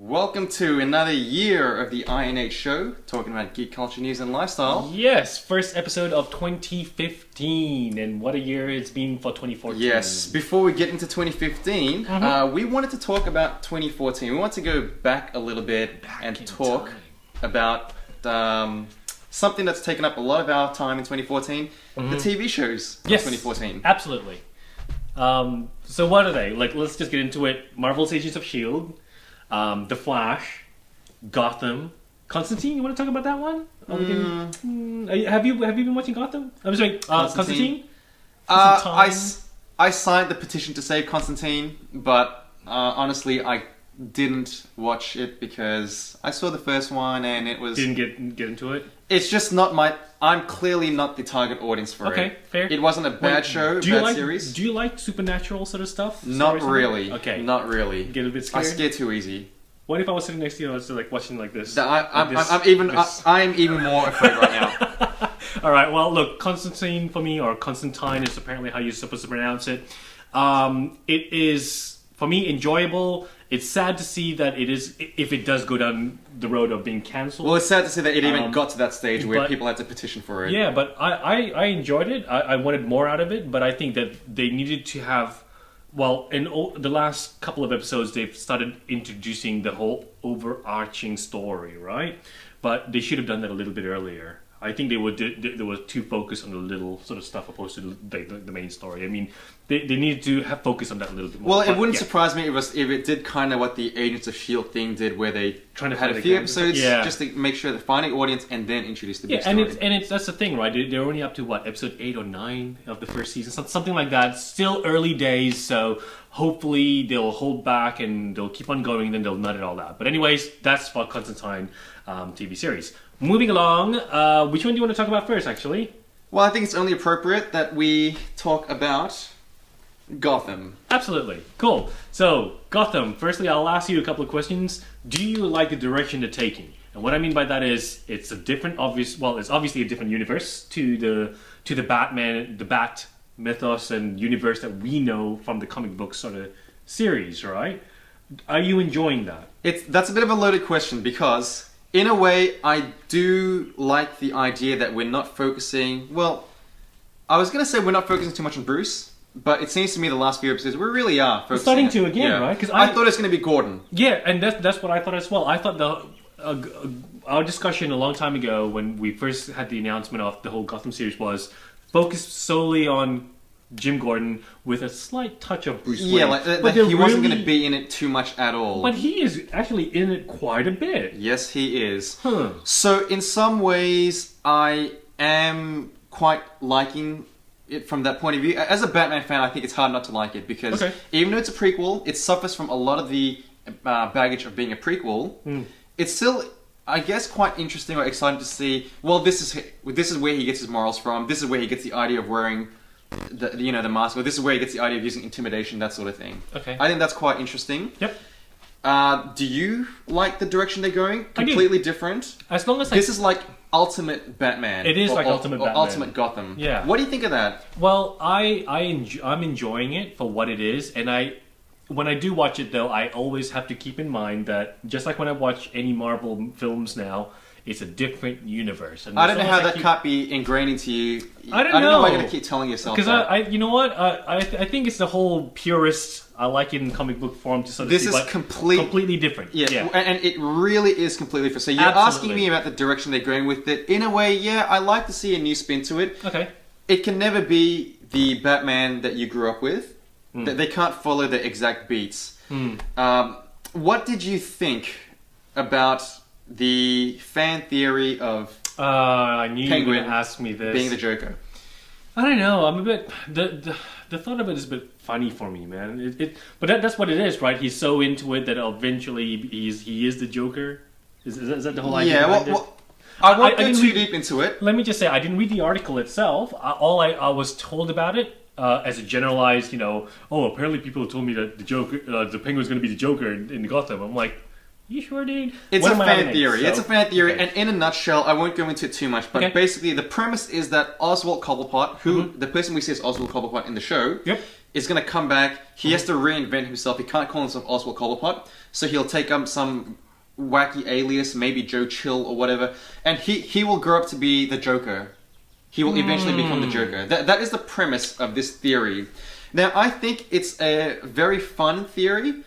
Welcome to another year of the INH show, talking about geek culture, news, and lifestyle. Yes, first episode of 2015, and what a year it's been for 2014. Yes, before we get into 2015, we wanted to talk about 2014. We want to go back a little bit and talk about something that's taken up a lot of our time in 2014, the TV shows of 2014. Absolutely. So what are they? Let's just get into it. Marvel's Agents of S.H.I.E.L.D., The Flash, Gotham, Constantine. You want to talk about that one? Have you been watching Gotham? I'm sorry, Constantine. I signed the petition to save Constantine, but honestly, I didn't watch it because I saw the first one and it was Didn't get into it. It's just not my. I'm clearly not the target audience for it. Okay, fair. It wasn't a bad show, series. Do you like supernatural sort of stuff? Not really. Okay. Not really. Get a bit scared? I scare too easy. What if I was sitting next to you and I was watching like this? I'm even more afraid right now. All right. Well, look, Constantine for me, or Constantine is apparently how you're supposed to pronounce it. It is for me enjoyable. It's sad to see that if it does go down the road of being cancelled. Well, it's sad to see that it even got to that stage where people had to petition for it. Yeah, but I enjoyed it. I wanted more out of it, but I think that they needed to have. Well, in the last couple of episodes, they've started introducing the whole overarching story, right? But they should have done that a little bit earlier. I think they were too focused on the little sort of stuff opposed to the main story. I mean, they needed to have focus on that a little bit more. Well, it wouldn't surprise me if it did kind of what the Agents of S.H.I.E.L.D. thing did, where they had a few episodes just to make sure they're finding audience and then introduce the big story. and that's the thing, right? They're only up to what, episode 8 or 9 of the first season, something like that. Still early days, so hopefully they'll hold back and they'll keep on going, and then they'll nut it all out. But anyways, that's for Constantine TV series. Moving along, which one do you want to talk about first, actually? Well, I think it's only appropriate that we talk about Gotham. Absolutely. Cool. So, Gotham. Firstly, I'll ask you a couple of questions. Do you like the direction they're taking? And what I mean by that is, it's obviously a different universe to the Batman, the Bat mythos and universe that we know from the comic book sort of series, right? Are you enjoying that? That's a bit of a loaded question because, in a way, I do like the idea that we're not focusing... Well, I was going to say we're not focusing too much on Bruce, but it seems to me the last few episodes we really are focusing... We're starting to again, right? Because I thought it was going to be Gordon. Yeah, and that's what I thought as well. I thought our discussion a long time ago when we first had the announcement of the whole Gotham series was focused solely on Jim Gordon with a slight touch of Bruce Wayne. Yeah, but he wasn't going to be in it too much at all. But he is actually in it quite a bit. Yes, he is. So in some ways, I am quite liking it from that point of view. As a Batman fan, I think it's hard not to like it because even though it's a prequel, it suffers from a lot of the baggage of being a prequel. It's still, I guess, quite interesting or exciting to see. Well, this is where he gets his morals from. This is where he gets the idea of wearing the mask, or this is where he gets the idea of using intimidation, that sort of thing. Okay. I think that's quite interesting. Yep. Do you like the direction they're going? Completely different? As long as this is like Ultimate Batman. It is like Ultimate Batman. Ultimate Gotham. Yeah. What do you think of that? Well, I'm enjoying it for what it is, and when I do watch it though, I always have to keep in mind that just like when I watch any Marvel films now, it's a different universe. And I don't know how that can't be ingrained into you. I don't know why you're going to keep telling yourself that. Because you know what? I think it's the whole purist. I like it in comic book form to sort of This is completely different. Yeah, and it really is completely different. So you're asking me about the direction they're going with it. In a way, yeah, I like to see a new spin to it. Okay. It can never be the Batman that you grew up with. They can't follow the exact beats. What did you think about the fan theory of I knew Penguin you were going to ask me this. being the Joker? I don't know. I'm a bit... The thought of it is a bit funny for me, man. But that's what it is, right? He's so into it that eventually he is the Joker. Is that the whole idea? Yeah, well, I won't go too deep into it. Let me just say, I didn't read the article itself. All I was told about it, as a generalized, apparently people told me that the Penguin's going to be the Joker in Gotham. I'm like, you sure, dude? It's a fan theory. It's a fan theory, and in a nutshell, I won't go into it too much, but basically the premise is that Oswald Cobblepot, the person we see as Oswald Cobblepot in the show, is going to come back. He has to reinvent himself. He can't call himself Oswald Cobblepot, so he'll take up some wacky alias, maybe Joe Chill or whatever, and he will grow up to be the Joker. He will eventually become the Joker. That is the premise of this theory. Now, I think it's a very fun theory,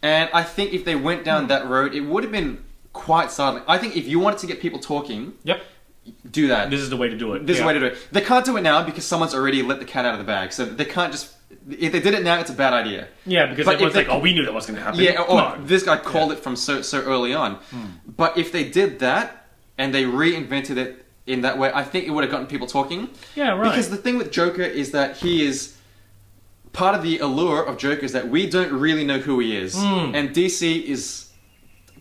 and I think if they went down that road, it would have been quite startling. I think if you wanted to get people talking, do that. This is the way to do it. This is the way to do it. They can't do it now because someone's already let the cat out of the bag, so they can't just... If they did it now, it's a bad idea. Yeah, because everyone's like, oh, we knew that was going to happen. Yeah, or this guy called it from so early on. But if they did that, and they reinvented it in that way, I think it would have gotten people talking. Yeah, right. Because the thing with Joker is that he is... Part of the allure of Joker is that we don't really know who he is. And DC is...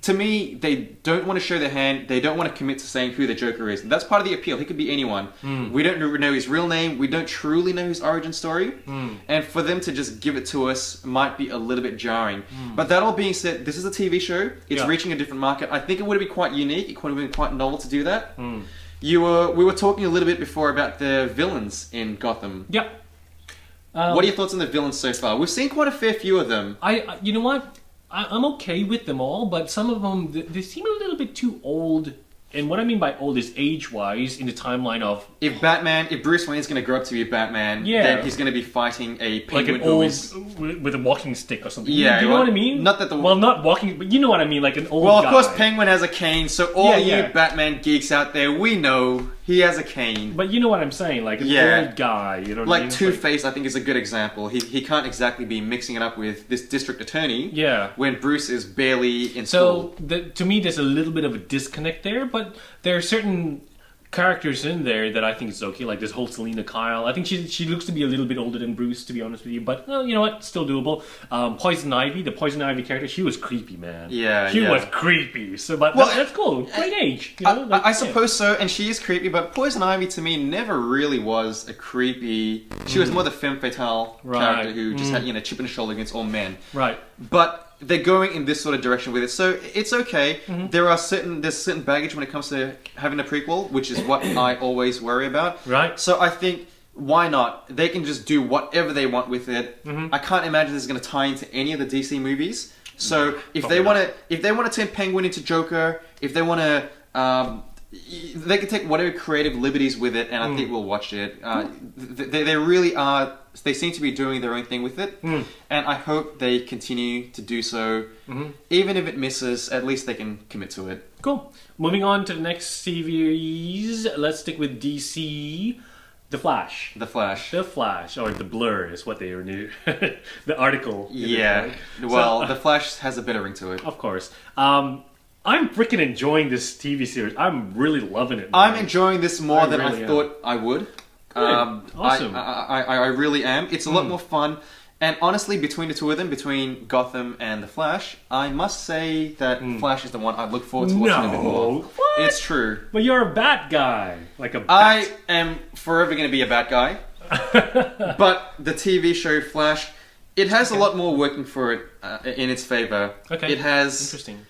To me, they don't want to show their hand. They don't want to commit to saying who the Joker is. That's part of the appeal. He could be anyone. We don't know his real name. We don't truly know his origin story. And for them to just give it to us might be a little bit jarring. But that all being said, this is a TV show. It's reaching a different market. I think it would have been quite unique. It would have been quite novel to do that. We were talking a little bit before about the villains in Gotham. Yep. What are your thoughts on the villains so far? We've seen quite a fair few of them. You know what? I'm okay with them all, but some of them, they seem a little bit too old. And what I mean by old is age-wise in the timeline of... If Bruce Wayne's going to grow up to be Batman, then he's going to be fighting a penguin like an old, with a walking stick or something. Yeah. You know what I mean? Not that the... Well, not walking, but you know what I mean, like an old guy. Well, of course, Penguin has a cane, so all you Batman geeks out there, we know he has a cane. But you know what I'm saying, like an old guy, you know what I mean? Like Two-Face, I think, is a good example. He can't exactly be mixing it up with this district attorney when Bruce is barely in school. So, to me, there's a little bit of a disconnect there, but there are certain characters in there that I think is okay, like this whole Selena Kyle. I think she looks to be a little bit older than Bruce, to be honest with you, but you know what, still doable. Poison Ivy, the Poison Ivy character, she was creepy, man. She was creepy. So, but that's cool. Great age. You know? I suppose so, and she is creepy, but Poison Ivy to me never really was a creepy. She was more the femme fatale character who just had chip on the shoulder against all men. Right. But they're going in this sort of direction with it, so it's okay. There's certain baggage when it comes to having a prequel, which is what I always worry about. Right. So I think, why not? They can just do whatever they want with it. I can't imagine this is going to tie into any of the DC movies. So if they want to turn Penguin into Joker, if they want to, they can take whatever creative liberties with it, and I think we'll watch it. They really are. They seem to be doing their own thing with it, and I hope they continue to do so. Even if it misses, at least they can commit to it. Cool. Moving on to the next series, let's stick with DC. The Flash. The Flash, or The Blur is what they renew. The article. Yeah. Well, The Flash has a better ring to it. Of course. I'm freaking enjoying this TV series. I'm really loving it. Man. I'm enjoying this more than I thought I would. Awesome. I really am. It's a lot more fun. And honestly, between the two of them, between Gotham and The Flash, I must say that Flash is the one I look forward to watching a bit more. What? It's true. But you're a Bat guy. Like a Bat. I am forever going to be a Bat guy. But the TV show Flash, it has a lot more working for it in its favor. Okay. It has... Interesting.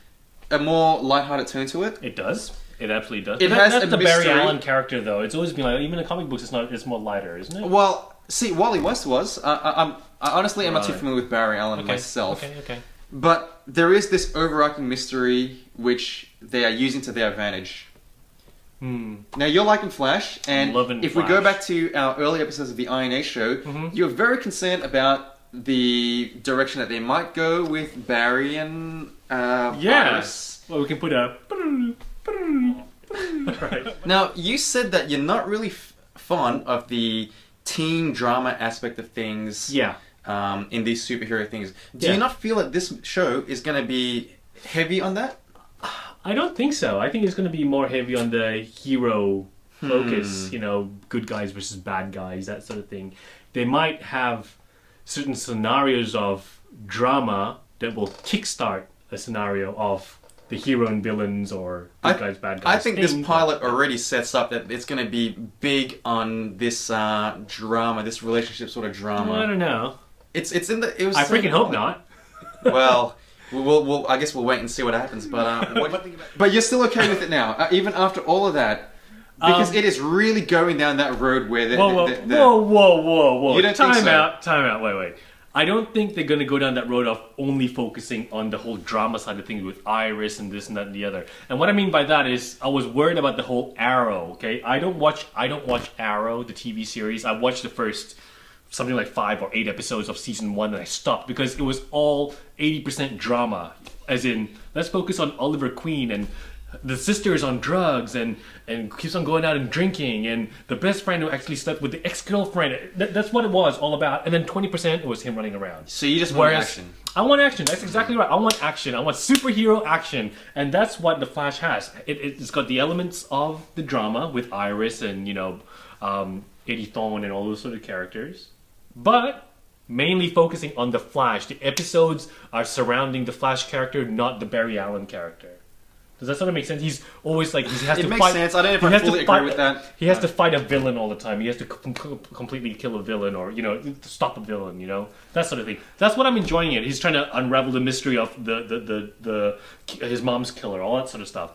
A more lighthearted tone to it. It does. It absolutely does. That's the Barry Allen character, though. It's always been like, even in comic books, it's more lighter, isn't it? Well, see, Wally West was. I honestly am not too familiar with Barry Allen myself. Okay. But there is this overarching mystery which they are using to their advantage. Now, you're liking Flash, and if we go back to our early episodes of the INH show, you're very concerned about the direction that they might go with Barry and Iris. Well, we can put a... Right. Now, you said that you're not really fond of the teen drama aspect of things in these superhero things. Do you not feel that this show is going to be heavy on that? I don't think so. I think it's going to be more heavy on the hero focus, good guys versus bad guys, that sort of thing. They might have certain scenarios of drama that will kickstart a scenario of the hero and villains or good guys, bad guys. I think this pilot already sets up that it's going to be big on this drama, this relationship sort of drama. I don't know. It's in the. It was. I freaking hope not. Well, we'll I guess we'll wait and see what happens. But but you're still okay with it now, even after all of that. Because it is really going down that road where Whoa. You don't Time out. Wait. I don't think they're going to go down that road of only focusing on the whole drama side of things with Iris and this and that and the other. And what I mean by that is I was worried about the whole Arrow, okay? I don't watch Arrow, the TV series. I watched the first something like 5 or 8 episodes of season 1 and I stopped because it was all 80% drama. As in, let's focus on Oliver Queen and the sister is on drugs and keeps on going out and drinking, and the best friend who actually slept with the ex-girlfriend. That's what it was all about. And then 20% was him running around. So you just want action. I want action. That's exactly right. I want action. I want superhero action. And that's what The Flash has. It's got the elements of the drama with Iris and, Eddie Thawne and all those sort of characters. But mainly focusing on The Flash. The episodes are surrounding the Flash character, not the Barry Allen character. Does that sort of make sense? He's always like he has to fight. It makes sense. I don't know if I fully agree with that. He has to fight a villain all the time. He has to completely kill a villain, or stop a villain. That sort of thing. That's what I'm enjoying it. He's trying to unravel the mystery of the his mom's killer, all that sort of stuff.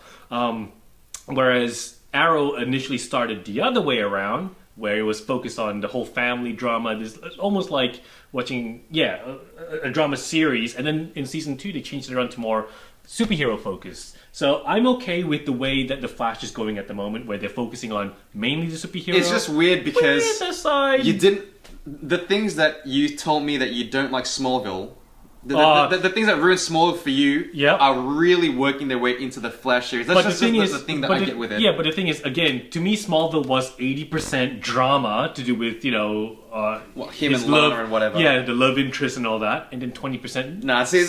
Whereas Arrow initially started the other way around, where it was focused on the whole family drama. This almost like watching a drama series, and then in season 2 they changed it around to more superhero focus. So I'm okay with the way that The Flash is going at the moment, where they're focusing on mainly the superhero. It's just weird because you didn't. The things that you told me that you don't like Smallville, the things that ruined Smallville for you are really working their way into the Flash series. That's just the thing that I get with it. Yeah, but the thing is, again, to me, Smallville was 80% drama to do with him and Lana and whatever. Yeah, the love interest and all that, and then 20%. Nah, see,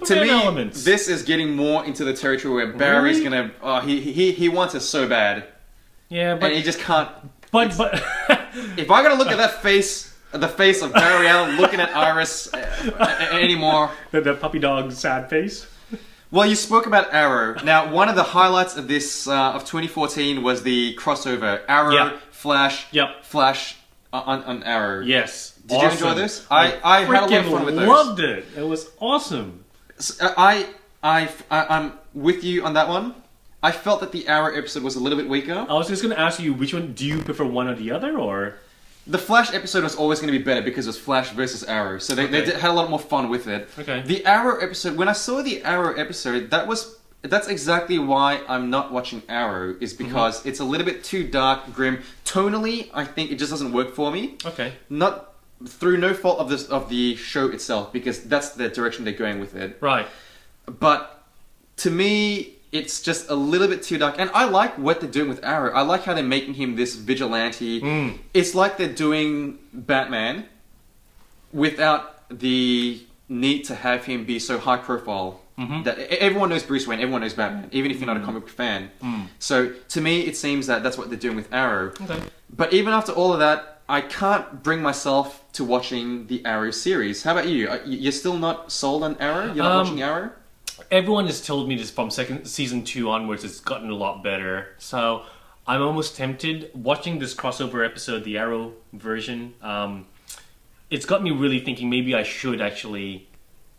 to me, elements. This is getting more into the territory where Barry's gonna. He wants it so bad. Yeah, but and he just can't. But if I gotta look at that face. The face of Barry Allen looking at Iris anymore. The puppy dog sad face. Well, you spoke about Arrow. Now, one of the highlights of this of 2014 was the crossover Arrow, Flash, Flash on Arrow. Yes. Did you enjoy this? I had a lot of fun with those. Loved it. It was awesome. So, I'm with you on that one. I felt that the Arrow episode was a little bit weaker. I was just going to ask you, which one do you prefer, one or the other, or? The Flash episode was always going to be better because it was Flash versus Arrow, so they had a lot more fun with it. Okay. The Arrow episode, when I saw the Arrow episode, that's exactly why I'm not watching Arrow, is because it's a little bit too dark, grim. Tonally, I think it just doesn't work for me. Okay. Not through no fault of the show itself, because that's the direction they're going with it. Right. But to me, it's just a little bit too dark. And I like what they're doing with Arrow. I like how they're making him this vigilante. It's like they're doing Batman without the need to have him be so high profile. That everyone knows Bruce Wayne, everyone knows Batman, even if you're not a comic book fan. So to me, it seems that that's what they're doing with Arrow. Okay. But even after all of that, I can't bring myself to watching the Arrow series. How about you? You're still not sold on Arrow? You're not watching Arrow? Everyone has told me this from season 2 onwards. It's gotten a lot better. So I'm almost tempted. Watching this crossover episode, the Arrow version, it's got me really thinking maybe I should actually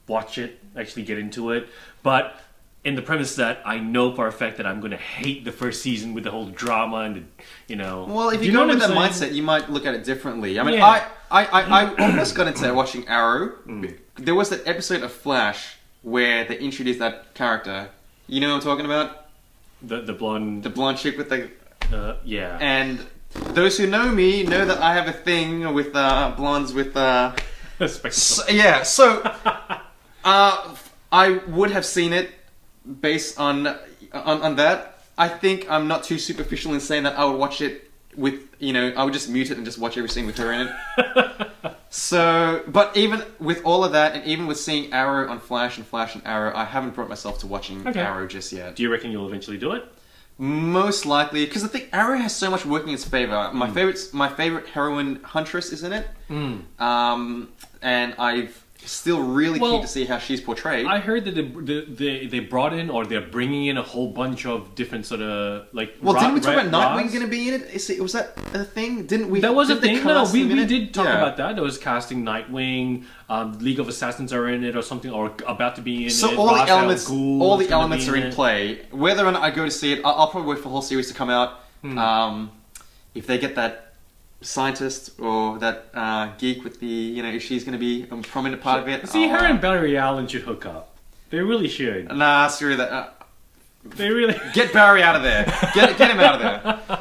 watch it, actually get into it. But in the premise that I know for a fact that I'm going to hate the first season with the whole drama and Well, if you go with that mindset, you might look at it differently. I mean, I almost got into watching Arrow. There was that episode of Flash where they introduced that character. You know what I'm talking about? The blonde... The blonde chick with the... yeah. And those who know me know that I have a thing with blondes with... Spectacles. So I would have seen it based on that. I think I'm not too superficial in saying that I would watch it with, I would just mute it and just watch every scene with her in it. So, but even with all of that, and even with seeing Arrow on Flash and Flash on Arrow, I haven't brought myself to watching Arrow just yet. Do you reckon you'll eventually do it? Most likely, because I think Arrow has so much working in its favor. My favorite heroine Huntress is in it, and I've still really keen to see how she's portrayed. I heard that they brought in, or they're bringing in, a whole bunch of different sort of Well, didn't we talk about Nightwing going to be in it? Was that a thing? Didn't we? That was a thing. No, we did talk about that. There was casting Nightwing. League of Assassins are in it, or something, or about to be in it. So all the elements are in play. Whether or not I go to see it, I'll probably wait for the whole series to come out. If they get that scientist or that geek with the, if she's going to be a prominent part of it. See, her and Barry Allen should hook up. They really should. Nah, screw that. They really... Get Barry out of there. Get him out of there.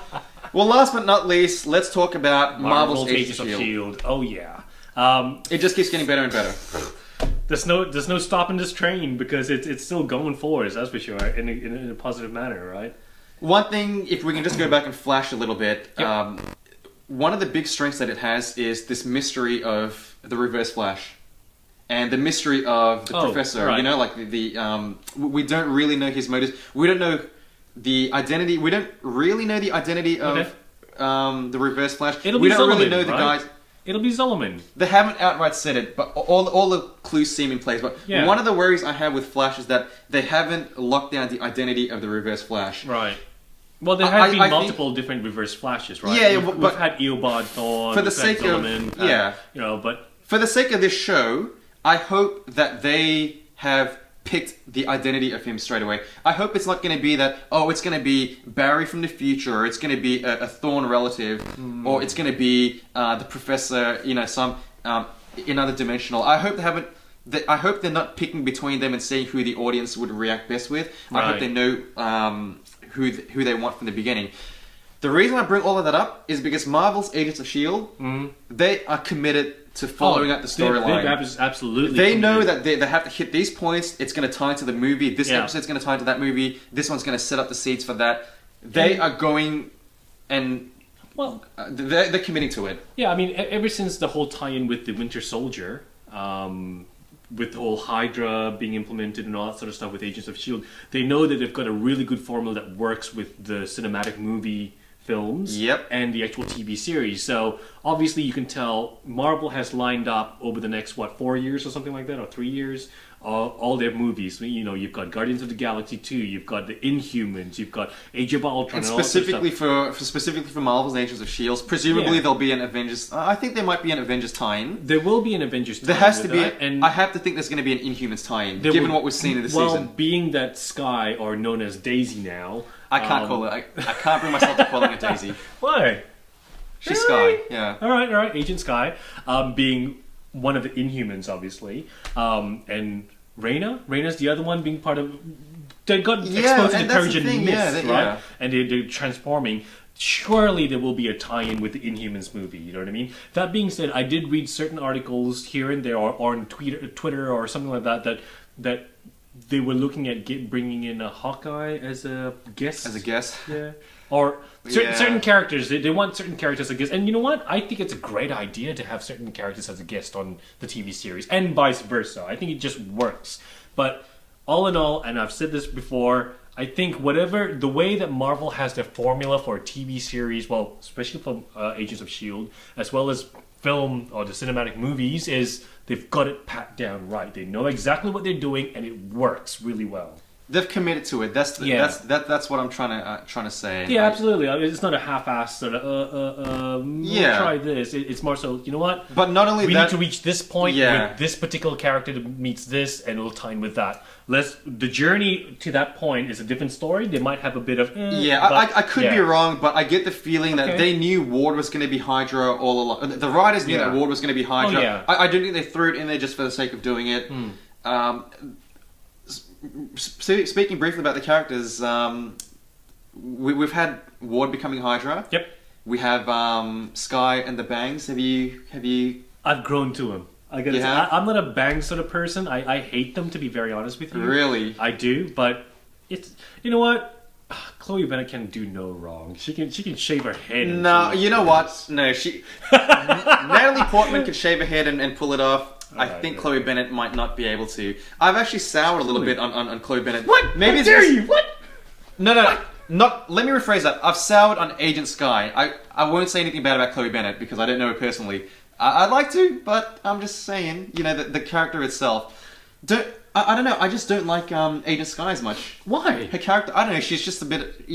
Well, last but not least, let's talk about Marvel's Agents of S.H.I.E.L.D. Oh, yeah. It just keeps getting better and better. There's no stopping this train because it's still going forward, that's for sure, in a positive manner, right? One thing, if we can just go back and flash a little bit, Yep. One of the big strengths that it has is this mystery of the Reverse Flash. And the mystery of the Professor, right. like we don't really know his motives. We don't know the identity. We don't really know the identity of the Reverse Flash. It'll we be don't Solomon, really know the right? guys. It'll be Solomon. They haven't outright said it, but all the clues seem in place. But one of the worries I have with Flash is that they haven't locked down the identity of the Reverse Flash. Right. Well, there have been multiple different Reverse Flashes, right? Yeah, we've had Eobard, Thawne, for the sake Solomon, of but for the sake of this show, I hope that they have picked the identity of him straight away. I hope it's not going to be that, it's going to be Barry from the future, or it's going to be a Thawne relative, or it's going to be the Professor, some another dimensional. I hope they haven't. I hope they're not picking between them and seeing who the audience would react best with. Right. I hope they know who they want from the beginning. The reason I bring all of that up is because Marvel's Agents of S.H.I.E.L.D., they are committed to following out the storyline. Absolutely. They know that they have to hit these points. It's going to tie into the movie. This episode's going to tie into that movie. This one's going to set up the seeds for that. They are going and... Well, they're committing to it. Yeah, I mean, ever since the whole tie-in with the Winter Soldier, with the whole Hydra being implemented and all that sort of stuff with Agents of S.H.I.E.L.D., they know that they've got a really good formula that works with the cinematic movie films and the actual TV series. So obviously you can tell Marvel has lined up over the next 4 years or something like that, or 3 years, all their movies. You've got Guardians of the Galaxy 2, you've got the Inhumans, you've got Age of Ultron, and specifically for Marvel's Agents of S.H.I.E.L.D., presumably there'll be an Avengers. I think there might be an Avengers tie-in. There will be an Avengers tie-in. There has to be. And I have to think there's going to be an Inhumans tie-in, given what we've seen in the season. Well, being that Skye, or known as Daisy now, I can't call it. I can't bring myself to calling it Daisy. Why? She's Skye. Yeah. All right. Agent Skye, being one of the Inhumans, obviously, and Reyna's the other one, being part of. They got exposed to the Terrigen Mist, right? And they're transforming. Surely there will be a tie-in with the Inhumans movie. You know what I mean? That being said, I did read certain articles here and there, or on Twitter or something like that they were looking at bringing in a Hawkeye as a guest. Yeah. Or certain characters. They want certain characters as a guest. And you know what? I think it's a great idea to have certain characters as a guest on the TV series. And vice versa. I think it just works. But all in all, and I've said this before, I think the way that Marvel has their formula for a TV series, well, especially for Agents of S.H.I.E.L.D., as well as film or the cinematic movies, is they've got it pat down right. They know exactly what they're doing, and it works really well. They've committed to it. That's what I'm trying to say. Yeah, absolutely. It's not a half-assed sort of we'll try this. It's more so, you know what? But not only we need to reach this point with this particular character that meets this, and it'll tie in with that. The journey to that point is a different story. They might have a bit of I could be wrong, but I get the feeling that they knew Ward was going to be Hydra all along. The writers knew that Ward was going to be Hydra. Oh, yeah. I don't think they threw it in there just for the sake of doing it. Speaking briefly about the characters, we've had Ward becoming Hydra. Yep. We have Skye and the Bangs. Have you? I've grown to him. I gotta say, I'm not a Bang sort of person. I hate them, to be very honest with you. Really? I do, but it's, you know what? Chloe Bennett can do no wrong. She can shave her head. No, you know what? No, Natalie Portman can shave her head and pull it off. I think Chloe Bennett might not be able to. I've actually soured a little bit on Chloe Bennett. What? Maybe How dare you? What? No. Not. Let me rephrase that. I've soured on Agent Skye. I won't say anything bad about Chloe Bennett because I don't know her personally. I'd like to, but I'm just saying. The character itself. I don't know. I just don't like Agent Skye as much. Why? Her character. I don't know. She's just a bit.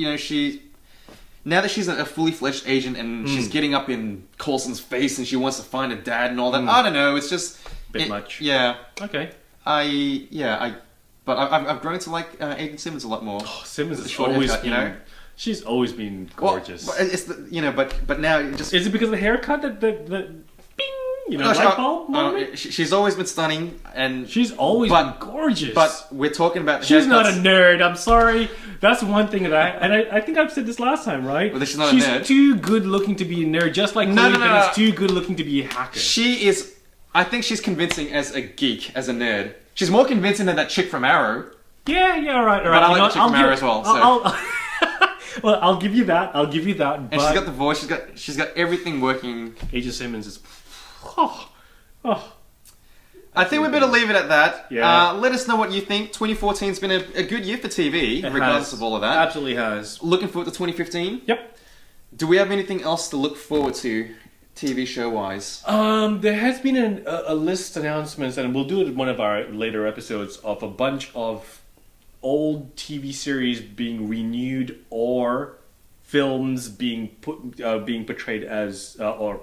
Now that she's a fully fledged agent and she's getting up in Coulson's face and she wants to find her dad and all that. I don't know. It's just bit much. Yeah. Okay. But I've grown to like Agent Simmons a lot more. Oh, Simmons is always been, She's always been gorgeous. Well, it's but now it just is it because of the haircut that the bing, light bulb moment? She's always been stunning, and she's always been gorgeous. But we're talking about she's not a nerd. I'm sorry. That's one thing that I think I've said this last time, right? Well, she's not a nerd. She's too good looking to be a nerd, just like Chloe Bennet's too good looking to be a hacker. She is. I think she's convincing as a geek, as a nerd. She's more convincing than that chick from Arrow. Yeah, all right. But I like the chick from Arrow as well. So. Well, I'll give you that. But and she's got the voice. She's got everything working. Agent Simmons is. I think we better leave it at that. Yeah. Let us know what you think. 2014's been a good year for TV, regardless of all of that. Absolutely has. Looking forward to 2015. Yep. Do we have anything else to look forward to, TV show wise? There has been a list announcements, and we'll do it in one of our later episodes, of a bunch of old TV series being renewed or films being portrayed as or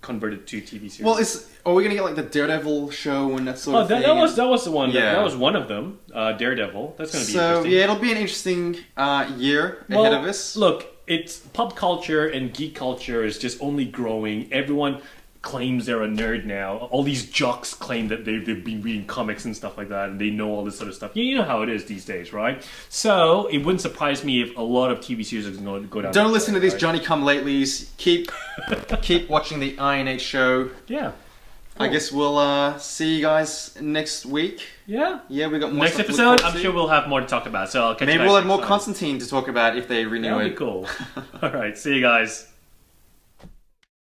converted to TV series. Well, are we gonna get like the Daredevil show and that sort of thing? That was the one. Yeah. That was one of them. Daredevil. That's going to be interesting. So yeah, it'll be an interesting year ahead of us. Look, it's pop culture and geek culture is just only growing. Everyone claims they're a nerd now. All these jocks claim that they've been reading comics and stuff like that, and they know all this sort of stuff. You know how it is these days, right? So it wouldn't surprise me if a lot of TV series are going to go down. Don't listen to these Johnny-come-latelys. Keep watching the INH show. Yeah. Cool. I guess we'll see you guys next week. Yeah. Yeah, we got more next episode. I'm sure we'll have more to talk about. So I'll catch you guys. Maybe we'll have more Constantine to talk about if they renew it. That'd be cool. All right. See you guys.